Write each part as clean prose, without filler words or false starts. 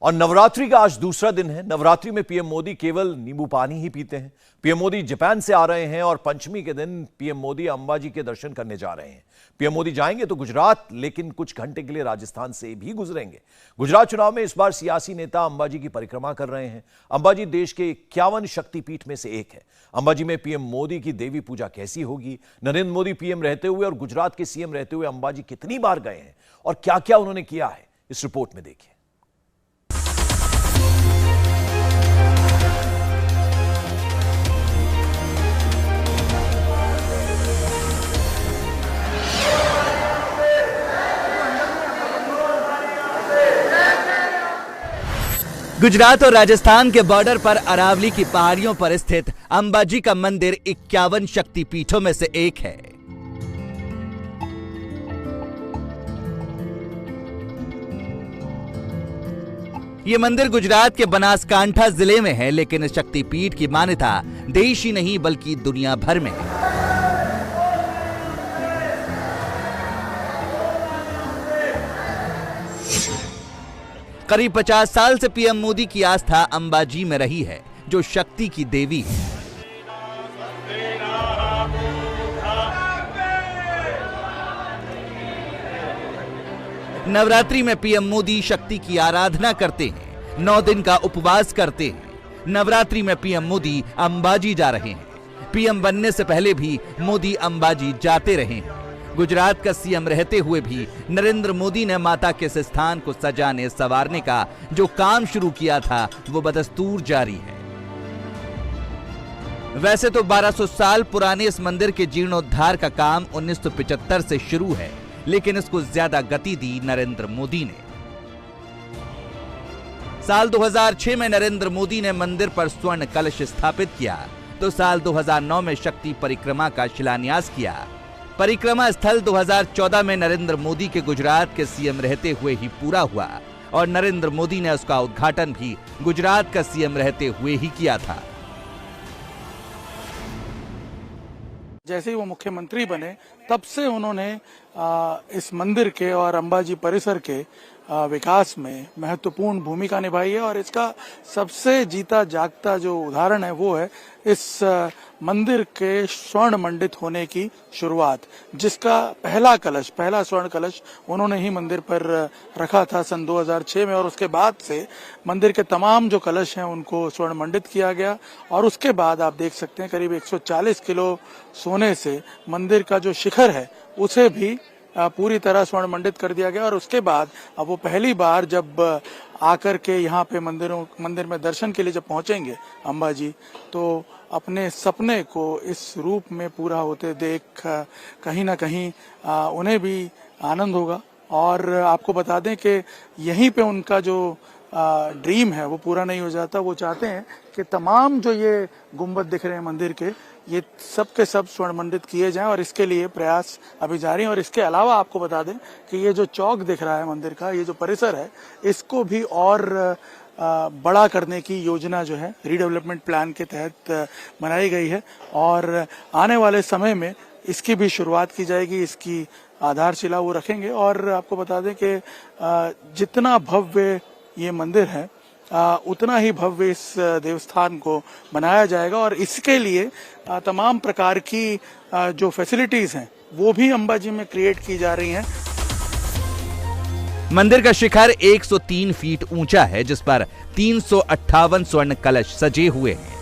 और नवरात्रि का आज दूसरा दिन है। नवरात्रि में पीएम मोदी केवल नींबू पानी ही पीते हैं। पीएम मोदी जापान से आ रहे हैं और पंचमी के दिन पीएम मोदी अंबाजी के दर्शन करने जा रहे हैं। पीएम मोदी जाएंगे तो गुजरात, लेकिन कुछ घंटे के लिए राजस्थान से भी गुजरेंगे। गुजरात चुनाव में इस बार सियासी नेता अंबाजी की परिक्रमा कर रहे हैं। अंबाजी देश के 51 शक्तिपीठ में से एक है। अंबाजी में पीएम मोदी की देवी पूजा कैसी होगी, नरेंद्र मोदी पीएम रहते हुए और गुजरात के सीएम रहते हुए अंबाजी कितनी बार गए हैं और क्या क्या उन्होंने किया है, इस रिपोर्ट में देखिए। गुजरात और राजस्थान के बॉर्डर पर अरावली की पहाड़ियों पर स्थित अंबाजी का मंदिर 51 शक्तिपीठों में से एक है। ये मंदिर गुजरात के बनासकांठा जिले में है, लेकिन इस शक्तिपीठ की मान्यता देश ही नहीं बल्कि दुनिया भर में है। करीब 50 साल से पीएम मोदी की आस्था अंबाजी में रही है, जो शक्ति की देवी है। नवरात्रि में पीएम मोदी शक्ति की आराधना करते हैं, 9 दिन का उपवास करते हैं। नवरात्रि में पीएम मोदी अंबाजी जा रहे हैं। पीएम बनने से पहले भी मोदी अंबाजी जाते रहे हैं। गुजरात का सीएम रहते हुए भी नरेंद्र मोदी ने माता के इस स्थान को सजाने संवारने का जो काम शुरू किया था, वो बदस्तूर जारी है। वैसे तो 1200 साल पुराने इस मंदिर के जीर्णोद्धार का काम 1975 से शुरू है, लेकिन इसको ज्यादा गति दी नरेंद्र मोदी ने। साल 2006 में नरेंद्र मोदी ने मंदिर पर स्वर्ण कलश स्थापित किया, तो साल 2009 में शक्ति परिक्रमा का शिलान्यास किया। परिक्रमा स्थल 2014 में नरेंद्र मोदी के गुजरात के सीएम रहते हुए ही पूरा हुआ और नरेंद्र मोदी ने उसका उद्घाटन भी गुजरात का सीएम रहते हुए ही किया था। जैसे ही वो मुख्यमंत्री बने, तब से उन्होंने इस मंदिर के और अंबाजी परिसर के विकास में महत्वपूर्ण भूमिका निभाई है। और इसका सबसे जीता जागता जो उदाहरण है वो है इस मंदिर के स्वर्ण मंडित होने की शुरुआत, जिसका पहला स्वर्ण कलश उन्होंने ही मंदिर पर रखा था सन 2006 में। और उसके बाद से मंदिर के तमाम जो कलश हैं उनको स्वर्ण मंडित किया गया। और उसके बाद आप देख सकते हैं करीब 140 किलो सोने से मंदिर का जो शिखर है उसे भी पूरी तरह स्वर्ण मंडित कर दिया गया। और उसके बाद अब वो पहली बार जब आकर के यहाँ पे मंदिर में दर्शन के लिए जब पहुंचेंगे अंबाजी, तो अपने सपने को इस रूप में पूरा होते देख कहीं ना कहीं उन्हें भी आनंद होगा। और आपको बता दें कि यहीं पे उनका जो ड्रीम है वो पूरा नहीं हो जाता। वो चाहते हैं कि तमाम जो ये गुंबद दिख रहे हैं मंदिर के, ये सब के सब स्वर्ण मंडित किए जाएं और इसके लिए प्रयास अभी जारी हैं। और इसके अलावा आपको बता दें कि ये जो चौक दिख रहा है मंदिर का, ये जो परिसर है, इसको भी और बड़ा करने की योजना जो है रीडेवलपमेंट प्लान के तहत बनाई गई है। और आने वाले समय में इसकी भी शुरुआत की जाएगी, इसकी आधारशिला वो रखेंगे। और आपको बता दें कि जितना भव्य ये मंदिर है, उतना ही भव्य इस देवस्थान को बनाया जाएगा। और इसके लिए तमाम प्रकार की जो फैसिलिटीज हैं वो भी अंबाजी में क्रिएट की जा रही हैं। मंदिर का शिखर 103 फीट ऊंचा है, जिस पर 358 स्वर्ण कलश सजे हुए हैं।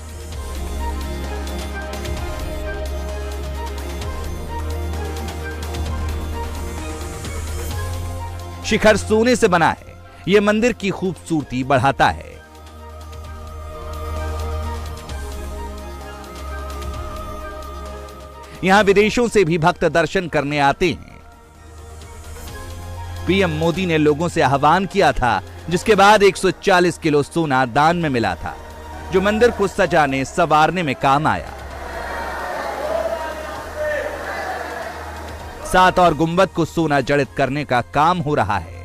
शिखर सोने से बना है, यह मंदिर की खूबसूरती बढ़ाता है। यहां विदेशों से भी भक्त दर्शन करने आते हैं। पीएम मोदी ने लोगों से आह्वान किया था, जिसके बाद 140 किलो सोना दान में मिला था, जो मंदिर को सजाने संवारने में काम आया। 7 और गुंबद को सोना जड़ित करने का काम हो रहा है।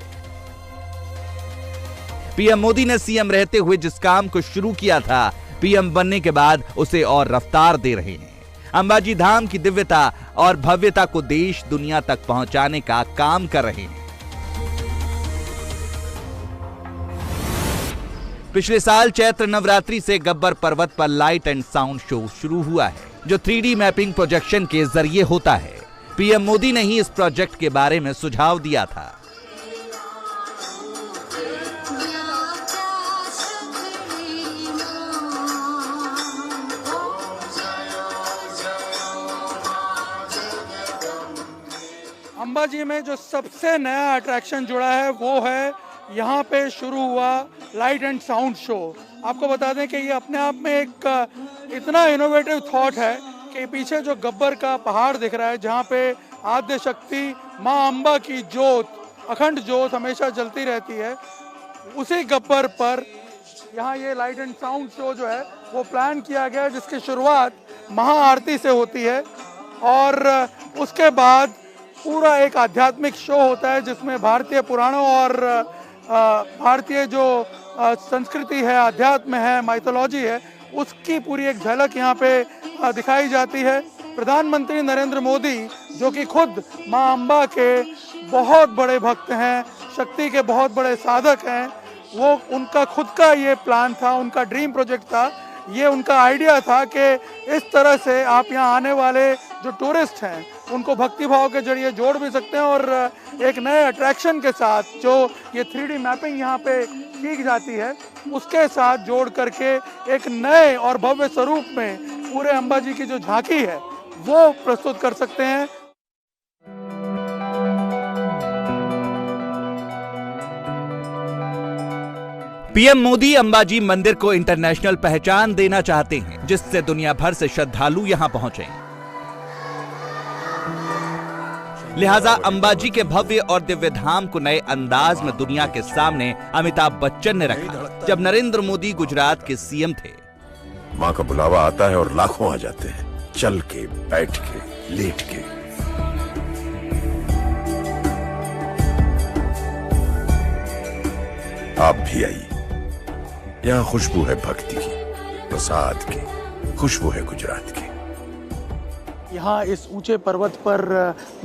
पीएम मोदी ने सीएम रहते हुए जिस काम को शुरू किया था, पीएम बनने के बाद उसे और रफ्तार दे रहे हैं। अंबाजी धाम की दिव्यता और भव्यता को देश दुनिया तक पहुंचाने का काम कर रहे हैं। पिछले साल चैत्र नवरात्रि से गब्बर पर्वत पर लाइट एंड साउंड शो शुरू हुआ है, जो 3D मैपिंग प्रोजेक्शन के जरिए होता है। पीएम मोदी ने ही इस प्रोजेक्ट के बारे में सुझाव दिया था। अंबाजी में जो सबसे नया अट्रैक्शन जुड़ा है वो है यहाँ पे शुरू हुआ लाइट एंड साउंड शो। आपको बता दें कि ये अपने आप में एक इतना इनोवेटिव थॉट है कि पीछे जो गब्बर का पहाड़ दिख रहा है, जहाँ पे आद्य शक्ति माँ अम्बा की जोत, अखंड जोत हमेशा जलती रहती है, उसी गब्बर पर यहाँ ये लाइट एंड साउंड शो जो है वो प्लान किया गया है, जिसकी शुरुआत महाआरती से होती है और उसके बाद पूरा एक आध्यात्मिक शो होता है जिसमें भारतीय पुराणों और भारतीय जो संस्कृति है, अध्यात्म है, माइथोलॉजी है, उसकी पूरी एक झलक यहाँ पे दिखाई जाती है। प्रधानमंत्री नरेंद्र मोदी, जो कि खुद माँ अम्बा के बहुत बड़े भक्त हैं, शक्ति के बहुत बड़े साधक हैं, वो उनका खुद का ये प्लान था, उनका ड्रीम प्रोजेक्ट था, ये उनका आइडिया था कि इस तरह से आप यहाँ आने वाले जो टूरिस्ट हैं उनको भक्ति भाव के जरिए जोड़ भी सकते हैं और एक नए अट्रैक्शन के साथ जो ये 3D मैपिंग यहाँ पे की जाती है उसके साथ जोड़ करके एक नए और भव्य स्वरूप में पूरे अंबाजी की जो झांकी है वो प्रस्तुत कर सकते हैं। पीएम मोदी अंबाजी मंदिर को इंटरनेशनल पहचान देना चाहते हैं, जिससे दुनिया भर से श्रद्धालु यहां पहुंचे। लिहाजा अंबाजी के भव्य और दिव्य धाम को नए अंदाज में दुनिया के सामने अमिताभ बच्चन ने रखा, जब नरेंद्र मोदी गुजरात के सीएम थे। माँ का बुलावा आता है और लाखों आ जाते हैं, चल के, बैठ के, लेट के। आप भी आइए। यहाँ खुशबू है भक्ति की, प्रसाद की, खुशबू है गुजरात की। यहाँ इस ऊंचे पर्वत पर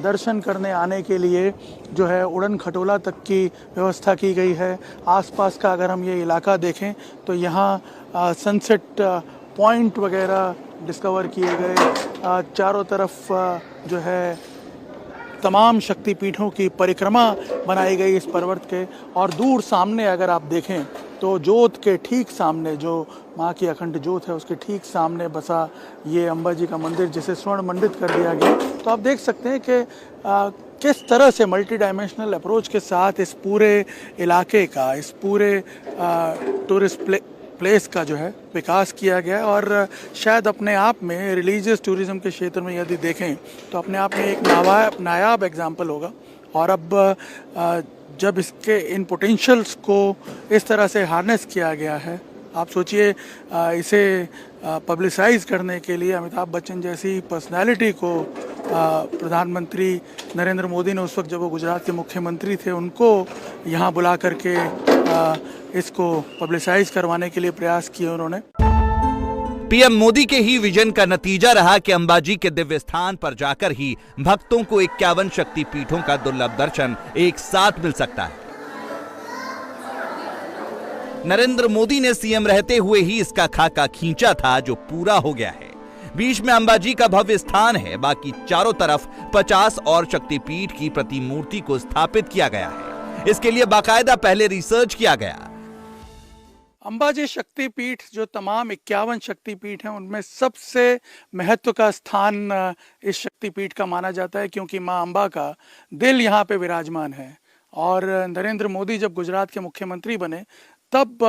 दर्शन करने आने के लिए जो है उड़न खटोला तक की व्यवस्था की गई है। आसपास का अगर हम ये इलाका देखें तो यहाँ सनसेट पॉइंट वगैरह डिस्कवर किए गए। चारों तरफ जो है तमाम शक्तिपीठों की परिक्रमा बनाई गई इस पर्वत के, और दूर सामने अगर आप देखें तो जोत के ठीक सामने, जो माँ की अखंड जोत है उसके ठीक सामने बसा ये अंबाजी का मंदिर, जिसे स्वर्ण मंडित कर दिया गया। तो आप देख सकते हैं कि किस तरह से मल्टी डायमेंशनल अप्रोच के साथ इस पूरे इलाके का, इस पूरे टूरिस्ट प्लेस का जो है विकास किया गया है। और शायद अपने आप में रिलीजियस टूरिज्म के क्षेत्र में यदि देखें तो अपने आप में एक नायाब एग्जाम्पल होगा। और अब जब इसके इन पोटेंशियल्स को इस तरह से हार्नेस किया गया है, आप सोचिए इसे पब्लिसाइज करने के लिए अमिताभ बच्चन जैसी पर्सनालिटी को प्रधानमंत्री नरेंद्र मोदी ने उस वक्त जब वो गुजरात के मुख्यमंत्री थे उनको यहाँ बुला करके इसको पब्लिसाइज करवाने के लिए प्रयास किए उन्होंने। पीएम मोदी के ही विजन का नतीजा रहा कि अंबाजी के दिव्य स्थान पर जाकर ही भक्तों को 51 शक्ति पीठों का दुर्लभ दर्शन एक साथ मिल सकता है। नरेंद्र मोदी ने सीएम रहते हुए ही इसका खाका खींचा था, जो पूरा हो गया है। बीच में अंबाजी का भव्य स्थान है, बाकी चारों तरफ 50 और शक्तिपीठ की प्रतिमूर्ति को स्थापित किया गया है। इसके लिए बाकायदा पहले रिसर्च किया गया। अंबाजी शक्तिपीठ, जो तमाम 51 शक्तिपीठ हैं, उनमें सबसे महत्व का स्थान इस शक्तिपीठ का माना जाता है, क्योंकि माँ अम्बा का दिल यहाँ पे विराजमान है। और नरेंद्र मोदी जब गुजरात के मुख्यमंत्री बने तब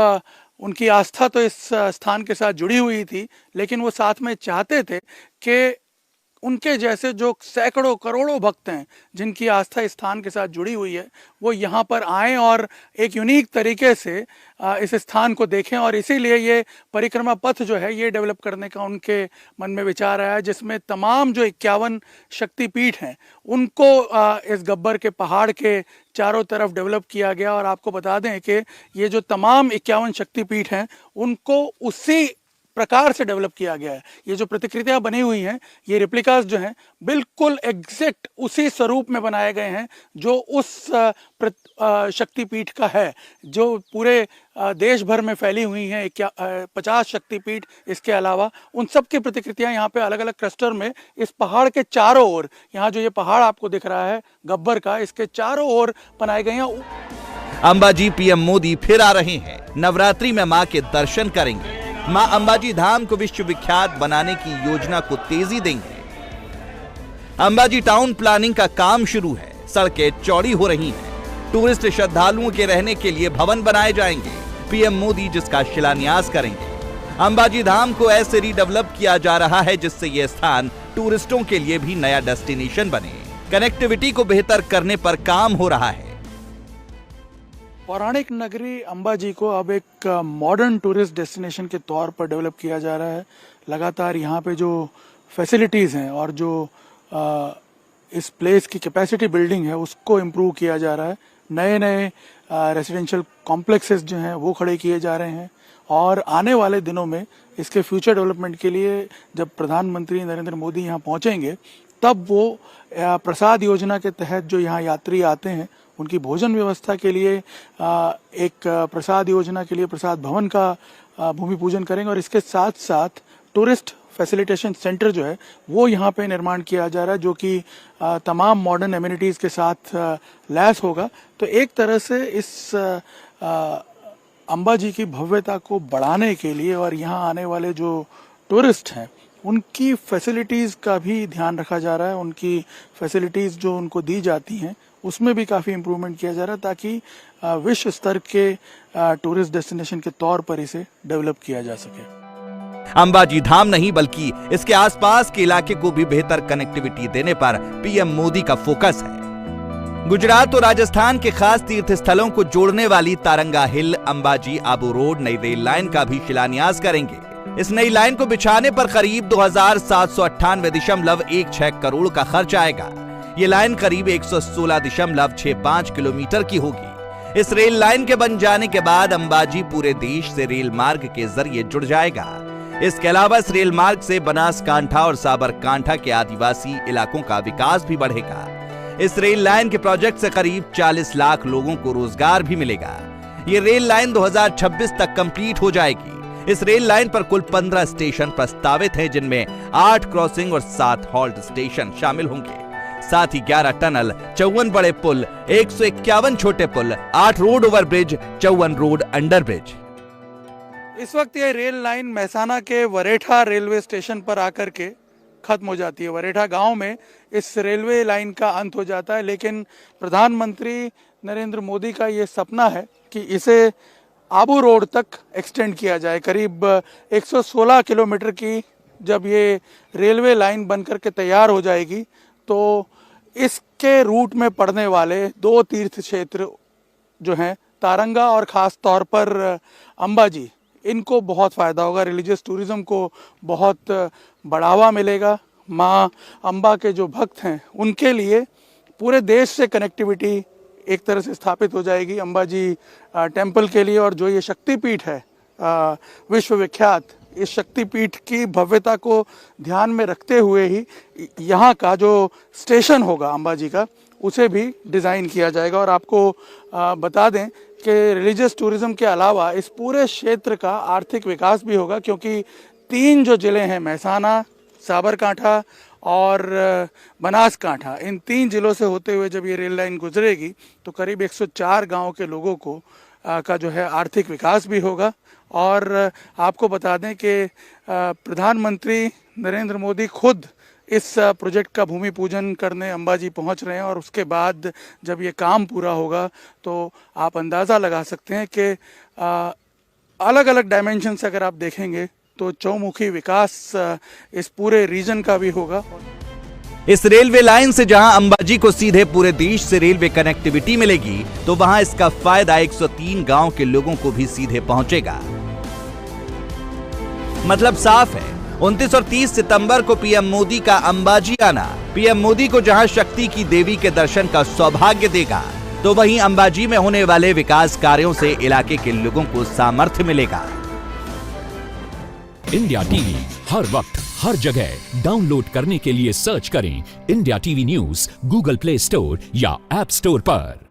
उनकी आस्था तो इस स्थान के साथ जुड़ी हुई थी, लेकिन वो साथ में चाहते थे कि उनके जैसे जो सैकड़ों करोड़ों भक्त हैं जिनकी आस्था इस स्थान के साथ जुड़ी हुई है, वो यहाँ पर आएं और एक यूनिक तरीके से इस स्थान को देखें। और इसीलिए ये परिक्रमा पथ जो है ये डेवलप करने का उनके मन में विचार आया, जिसमें तमाम जो 51 शक्तिपीठ हैं उनको इस गब्बर के पहाड़ के चारों तरफ डेवलप किया गया। और आपको बता दें कि ये जो तमाम 51 शक्तिपीठ हैं उनको उसी प्रकार से डेवलप किया गया है। ये जो प्रतिकृतियां बनी हुई हैं, ये रेप्लिकास जो हैं, बिल्कुल एग्जैक्ट उसी स्वरूप में बनाए गए हैं जो उस शक्तिपीठ का है, जो पूरे देश भर में फैली हुई हैं। 50 शक्तिपीठ इसके अलावा उन सब की प्रतिकृतियां यहाँ पे अलग अलग क्लस्टर में इस पहाड़ के चारों ओर, यहाँ जो ये पहाड़ आपको दिख रहा है गब्बर का, इसके चारों ओर बनाए गए हैं। अंबाजी पीएम मोदी फिर आ रहे हैं। नवरात्रि में मां के दर्शन करेंगे। मां अंबाजी धाम को विश्वविख्यात बनाने की योजना को तेजी देंगे। अंबाजी टाउन प्लानिंग का काम शुरू है। सड़कें चौड़ी हो रही हैं। टूरिस्ट श्रद्धालुओं के रहने के लिए भवन बनाए जाएंगे। पीएम मोदी जिसका शिलान्यास करेंगे। अंबाजी धाम को ऐसे रीडेवलप किया जा रहा है जिससे यह स्थान टूरिस्टों के लिए भी नया डेस्टिनेशन बने। कनेक्टिविटी को बेहतर करने पर काम हो रहा है। पौराणिक नगरी अंबाजी को अब एक मॉडर्न टूरिस्ट डेस्टिनेशन के तौर पर डेवलप किया जा रहा है। लगातार यहाँ पे जो फैसिलिटीज़ हैं और जो इस प्लेस की कैपेसिटी बिल्डिंग है उसको इम्प्रूव किया जा रहा है। नए नए रेसिडेंशियल कॉम्प्लेक्सेस जो हैं वो खड़े किए जा रहे हैं और आने वाले दिनों में इसके फ्यूचर डेवलपमेंट के लिए जब प्रधानमंत्री नरेंद्र मोदी यहाँ पहुँचेंगे तब वो प्रसाद योजना के तहत जो यहाँ यात्री आते हैं उनकी भोजन व्यवस्था के लिए एक प्रसाद योजना के लिए प्रसाद भवन का भूमि पूजन करेंगे और इसके साथ साथ टूरिस्ट फैसिलिटेशन सेंटर जो है वो यहाँ पे निर्माण किया जा रहा है जो कि तमाम मॉडर्न एमिनिटीज़ के साथ लैस होगा। तो एक तरह से इस अंबाजी की भव्यता को बढ़ाने के लिए और यहाँ आने वाले जो टूरिस्ट हैं उनकी फैसिलिटीज़ का भी ध्यान रखा जा रहा है। उनकी फैसिलिटीज़ जो उनको दी जाती हैं उसमें भी काफ़ी इम्प्रूवमेंट किया जा रहा है ताकि विश्व स्तर के टूरिस्ट डेस्टिनेशन के तौर पर इसे डेवलप किया जा सके। अंबाजी धाम नहीं बल्कि इसके आसपास के इलाके को भी बेहतर कनेक्टिविटी देने पर पीएम मोदी का फोकस है। गुजरात और राजस्थान के खास तीर्थ स्थलों को जोड़ने वाली तारंगा हिल अंबाजी आबू रोड नई रेल लाइन का भी शिलान्यास करेंगे। इस नई लाइन को बिछाने पर करीब 2798.16 करोड़ का खर्च आएगा। ये लाइन करीब 116.65 किलोमीटर की होगी। इस रेल लाइन के बन जाने के बाद अंबाजी पूरे देश से रेल मार्ग के जरिए जुड़ जाएगा। इसके अलावा इस रेल मार्ग से बनासकांठा और साबरकांठा के आदिवासी इलाकों का विकास भी बढ़ेगा। इस रेल लाइन के प्रोजेक्ट से करीब 40 लाख लोगों को रोजगार भी मिलेगा। ये रेल लाइन 2026 तक कंप्लीट हो जाएगी। इस रेल लाइन पर कुल 15 स्टेशन प्रस्तावित हैं जिनमें 8 क्रॉसिंग और 7 हॉल्ट स्टेशन शामिल होंगे। साथ ही 11 टनल, 54 बड़े पुल, 151 छोटे पुल, 8 road over bridge, 54 road under bridge. इस वक्त ये रेल लाइन मेहसाना के वरेठा रेलवे स्टेशन पर आकर के खत्म हो जाती है। वरेठा गांव में इस रेलवे लाइन का अंत हो जाता है, लेकिन प्रधानमंत्री नरेंद्र मोदी का ये सपना है कि इसे आबू रोड तक एक्सटेंड किया जाए। करीब 116 किलोमीटर की जब ये रेलवे लाइन बनकर के तैयार हो जाएगी तो इसके रूट में पड़ने वाले 2 तीर्थ क्षेत्र जो हैं तारंगा और ख़ास तौर पर अंबाजी, इनको बहुत फ़ायदा होगा। रिलीजियस टूरिज़्म को बहुत बढ़ावा मिलेगा। माँ अम्बा के जो भक्त हैं उनके लिए पूरे देश से कनेक्टिविटी एक तरह से स्थापित हो जाएगी अंबाजी टेम्पल के लिए। और जो ये शक्तिपीठ है विश्वविख्यात, इस शक्तिपीठ की भव्यता को ध्यान में रखते हुए ही यहाँ का जो स्टेशन होगा अंबाजी का उसे भी डिज़ाइन किया जाएगा। और आपको बता दें कि रिलीजियस टूरिज़्म के अलावा इस पूरे क्षेत्र का आर्थिक विकास भी होगा, क्योंकि 3 जो ज़िले हैं मेहसाना, साबरकांठा और बनासकांठा, इन 3 जिलों से होते हुए जब ये रेल लाइन गुजरेगी तो करीब 104 गांव के लोगों को का जो है आर्थिक विकास भी होगा। और आपको बता दें कि प्रधानमंत्री नरेंद्र मोदी खुद इस प्रोजेक्ट का भूमि पूजन करने अंबाजी पहुंच रहे हैं और उसके बाद जब ये काम पूरा होगा तो आप अंदाज़ा लगा सकते हैं कि अलग अलग डायमेंशन से अगर आप देखेंगे तो चौमुखी विकास इस पूरे रीजन का भी होगा। इस रेलवे लाइन से जहां अंबाजी को सीधे पूरे देश से रेलवे कनेक्टिविटी मिलेगी तो वहां इसका फायदा 103 गांव के लोगों को भी सीधे पहुंचेगा। मतलब साफ है, 29 और 30 सितंबर को पीएम मोदी का अंबाजी आना पीएम मोदी को जहां शक्ति की देवी के दर्शन का सौभाग्य देगा तो वहीं अंबाजी में होने वाले विकास कार्यों से इलाके के लोगों को सामर्थ्य मिलेगा। इंडिया टीवी हर वक्त हर जगह डाउनलोड करने के लिए सर्च करें India TV news Google play store या ऐप स्टोर पर।